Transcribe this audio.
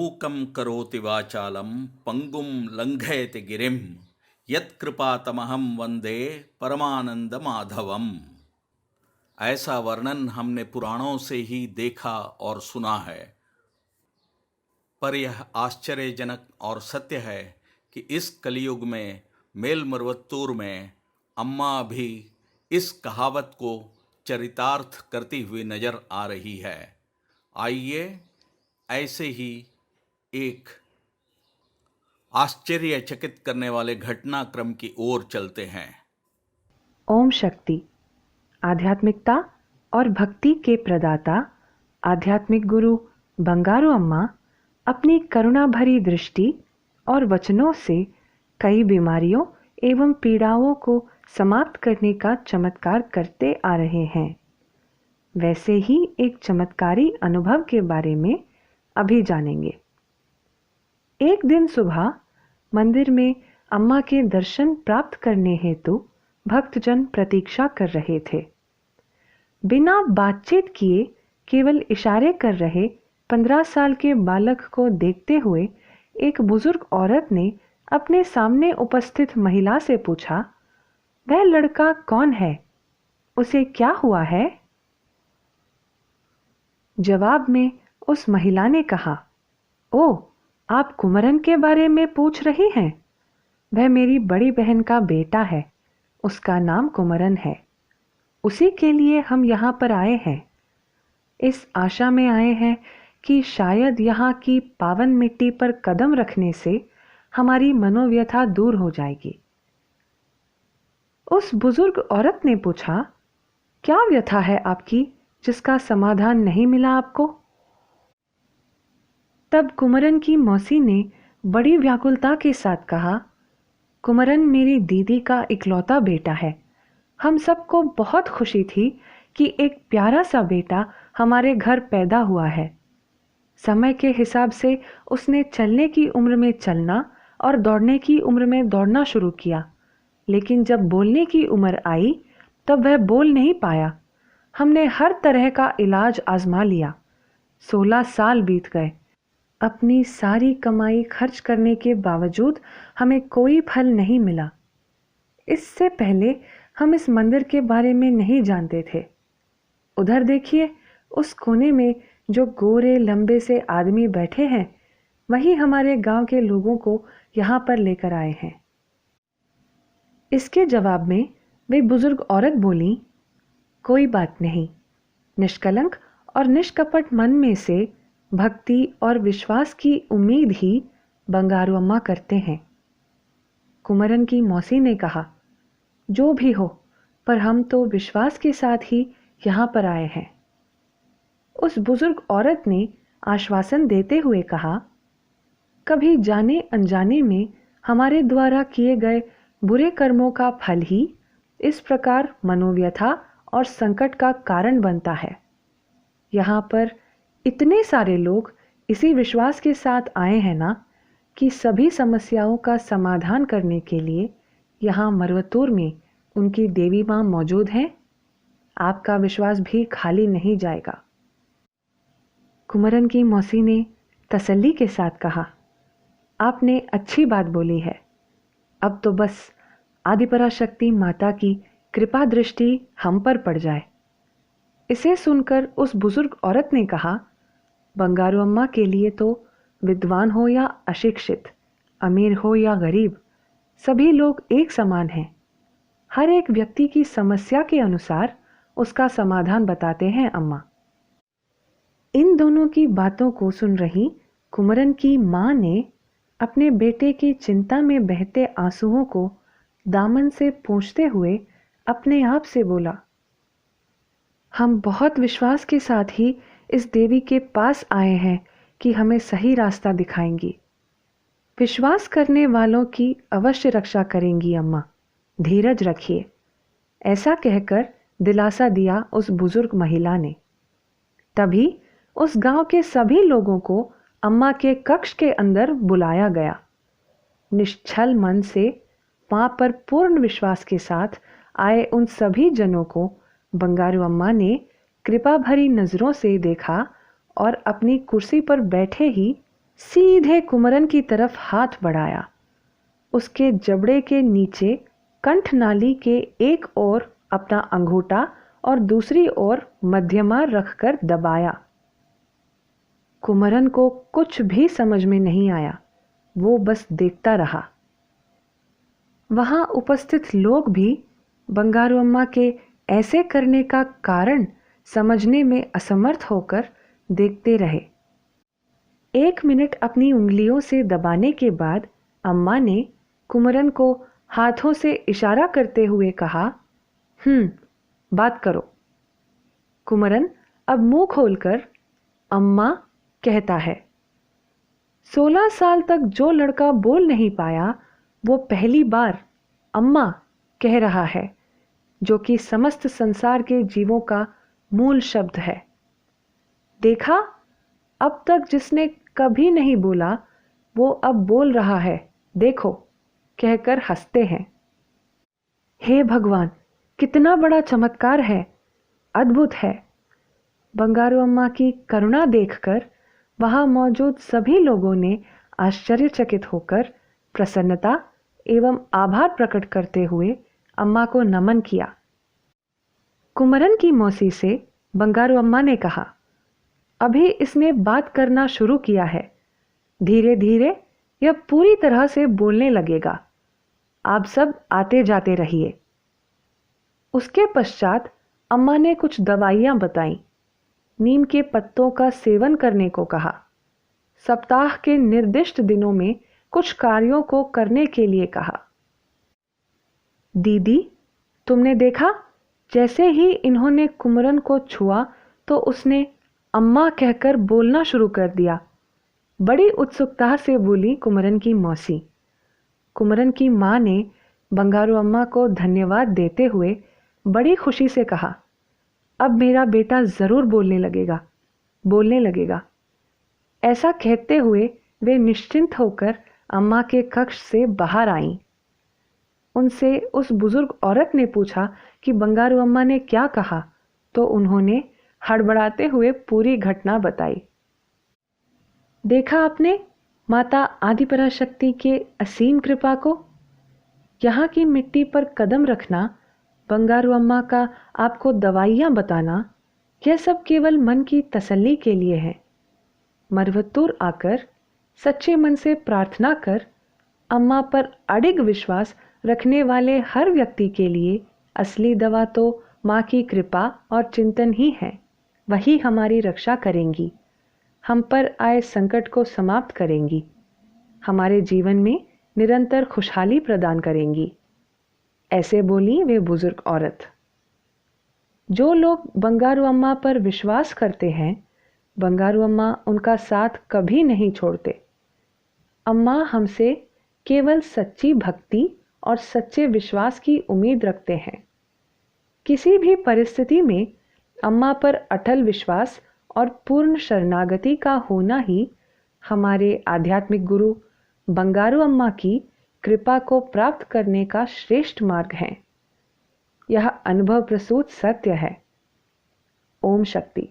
मूकं करोति वाचालं पंगुं लंघयति गिरिं यत्कृपातमहं वंदे परमानंद माधवम। ऐसा वर्णन हमने पुराणों से ही देखा और सुना है, पर यह आश्चर्यजनक और सत्य है कि इस कलयुग में मेलमरुवत्तूर में अम्मा भी इस कहावत को चरितार्थ करती हुई नजर आ रही है। आइए ऐसे ही एक आश्चर्यचकित करने वाले घटनाक्रम की ओर चलते हैं। ओम शक्ति। आध्यात्मिकता और भक्ति के प्रदाता आध्यात्मिक गुरु बंगारू अम्मा अपनी करुणा भरी दृष्टि और वचनों से कई बीमारियों एवं पीड़ाओं को समाप्त करने का चमत्कार करते आ रहे हैं। वैसे ही एक चमत्कारी अनुभव के बारे में अभी जानेंगे। एक दिन सुबह मंदिर में अम्मा के दर्शन प्राप्त करने हेतु भक्तजन प्रतीक्षा कर रहे थे। बिना बातचीत किए केवल इशारे कर रहे 15 साल के बालक को देखते हुए एक बुजुर्ग औरत ने अपने सामने उपस्थित महिला से पूछा, वह लड़का कौन है? उसे क्या हुआ है? जवाब में उस महिला ने कहा, ओ, आप कुमरन के बारे में पूछ रही हैं? वह मेरी बड़ी बहन का बेटा है। उसका नाम कुमरन है। उसी के लिए हम यहाँ पर आए हैं। इस आशा में आए हैं कि शायद यहाँ की पावन मिट्टी पर कदम रखने से हमारी मनोव्यथा दूर हो जाएगी। उस बुजुर्ग औरत ने पूछा, क्या व्यथा है आपकी जिसका समाधान नहीं मिला आपको? तब कुमरन की मौसी ने बड़ी व्याकुलता के साथ कहा, कुमरन मेरी दीदी का इकलौता बेटा है। हम सबको बहुत खुशी थी कि एक प्यारा सा बेटा हमारे घर पैदा हुआ है। समय के हिसाब से उसने चलने की उम्र में चलना और दौड़ने की उम्र में दौड़ना शुरू किया, लेकिन जब बोलने की उम्र आई तब वह बोल नहीं पाया। हमने हर तरह का इलाज आजमा लिया। 16 साल बीत गए। अपनी सारी कमाई खर्च करने के बावजूद हमें कोई फल नहीं मिला। इससे पहले हम इस मंदिर के बारे में नहीं जानते थे। उधर देखिए, उस कोने में जो गोरे लंबे से आदमी बैठे हैं, वही हमारे गांव के लोगों को यहाँ पर लेकर आए हैं। इसके जवाब में वे बुजुर्ग औरत बोली, कोई बात नहीं। निष्कलंक और निष्कपट मन में से भक्ति और विश्वास की उम्मीद ही बंगारू अम्मा करते हैं। कुमरन की मौसी ने कहा, जो भी हो, पर हम तो विश्वास के साथ ही यहाँ पर आए हैं। उस बुजुर्ग औरत ने आश्वासन देते हुए कहा, कभी जाने अनजाने में हमारे द्वारा किए गए बुरे कर्मों का फल ही इस प्रकार मनोव्यथा और संकट का कारण बनता है। यहाँ पर इतने सारे लोग इसी विश्वास के साथ आए हैं ना कि सभी समस्याओं का समाधान करने के लिए यहाँ मरुवत्तूर में उनकी देवी माँ मौजूद हैं। आपका विश्वास भी खाली नहीं जाएगा। कुमरन की मौसी ने तसल्ली के साथ कहा, आपने अच्छी बात बोली है। अब तो बस आदिपराशक्ति माता की कृपा दृष्टि हम पर पड़ जाए। इसे सुनकर उस बुजुर्ग औरत ने कहा, बंगारू अम्मा के लिए तो विद्वान हो या अशिक्षित, अमीर हो या गरीब, सभी लोग एक समान हैं। हर एक व्यक्ति की समस्या के अनुसार उसका समाधान बताते हैं अम्मा। इन दोनों की बातों को सुन रही कुमरन की माँ ने अपने बेटे की चिंता में बहते आंसुओं को दामन से पोंछते हुए अपने आप से बोला, हम बहुत विश्वास के साथ ही इस देवी के पास आए हैं कि हमें सही रास्ता दिखाएंगी। विश्वास करने वालों की अवश्य रक्षा करेंगी अम्मा, धीरज रखिए। ऐसा कहकर दिलासा दिया उस बुजुर्ग महिला ने। तभी उस गांव के सभी लोगों को अम्मा के कक्ष के अंदर बुलाया गया। निश्चल मन से मां पर पूर्ण विश्वास के साथ आए उन सभी जनों को बंगारू अम्मा ने कृपा भरी नजरों से देखा और अपनी कुर्सी पर बैठे ही सीधे कुमरन की तरफ हाथ बढ़ाया। उसके जबड़े के नीचे कंठनाली के एक ओर अपना अंगूठा और दूसरी ओर मध्यमा रखकर दबाया। कुमरन को कुछ भी समझ में नहीं आया, वो बस देखता रहा। वहां उपस्थित लोग भी बंगारू अम्मा के ऐसे करने का कारण समझने में असमर्थ होकर देखते रहे। 1 मिनट अपनी उंगलियों से दबाने के बाद अम्मा ने कुमरन को हाथों से इशारा करते हुए कहा, बात करो। कुमरन अब मुंह खोलकर अम्मा कहता है। 16 साल तक जो लड़का बोल नहीं पाया, वो पहली बार अम्मा कह रहा है, जो कि समस्त संसार के जीवों का मूल शब्द है। देखा, अब तक जिसने कभी नहीं बोला वो अब बोल रहा है, देखो, कहकर हंसते हैं। हे भगवान, कितना बड़ा चमत्कार है, अद्भुत है। बंगारू अम्मा की करुणा देखकर वहां मौजूद सभी लोगों ने आश्चर्यचकित होकर प्रसन्नता एवं आभार प्रकट करते हुए अम्मा को नमन किया। कुमरन की मौसी से बंगारू अम्मा ने कहा, अभी इसने बात करना शुरू किया है, धीरे धीरे यह पूरी तरह से बोलने लगेगा। आप सब आते जाते रहिए। उसके पश्चात अम्मा ने कुछ दवाइयां बताईं। नीम के पत्तों का सेवन करने को कहा। सप्ताह के निर्दिष्ट दिनों में कुछ कार्यों को करने के लिए कहा। दीदी, तुमने देखा, जैसे ही इन्होंने कुमरन को छुआ तो उसने अम्मा कहकर बोलना शुरू कर दिया। बड़ी उत्सुकता से बोली कुमरन की मौसी। कुमरन की मां ने बंगारू अम्मा को धन्यवाद देते हुए बड़ी खुशी से कहा, अब मेरा बेटा जरूर बोलने लगेगा। ऐसा कहते हुए वे निश्चिंत होकर अम्मा के कक्ष से बाहर आईं। उनसे उस बुजुर्ग औरत ने पूछा कि बंगारू अम्मा ने क्या कहा, तो उन्होंने हड़बड़ाते हुए पूरी घटना बताई। देखा आपने माता आदिपराशक्ति के असीम कृपा को। यहाँ की मिट्टी पर कदम रखना, बंगारू अम्मा का आपको दवाइयाँ बताना, यह सब केवल मन की तसल्ली के लिए है। मरवत्तूर आकर सच्चे मन से प्रार्थना कर अम्मा पर अडिग विश्वास रखने वाले हर व्यक्ति के लिए असली दवा तो माँ की कृपा और चिंतन ही है। वही हमारी रक्षा करेंगी, हम पर आए संकट को समाप्त करेंगी, हमारे जीवन में निरंतर खुशहाली प्रदान करेंगी। ऐसे बोली वे बुजुर्ग औरत। जो लोग बंगारू अम्मा पर विश्वास करते हैं, बंगारू अम्मा उनका साथ कभी नहीं छोड़ते। अम्मा हमसे केवल सच्ची भक्ति और सच्चे विश्वास की उम्मीद रखते हैं। किसी भी परिस्थिति में अम्मा पर अटल विश्वास और पूर्ण शरणागति का होना ही हमारे आध्यात्मिक गुरु बंगारू अम्मा की कृपा को प्राप्त करने का श्रेष्ठ मार्ग है। यह अनुभव प्रसूत सत्य है। ओम शक्ति।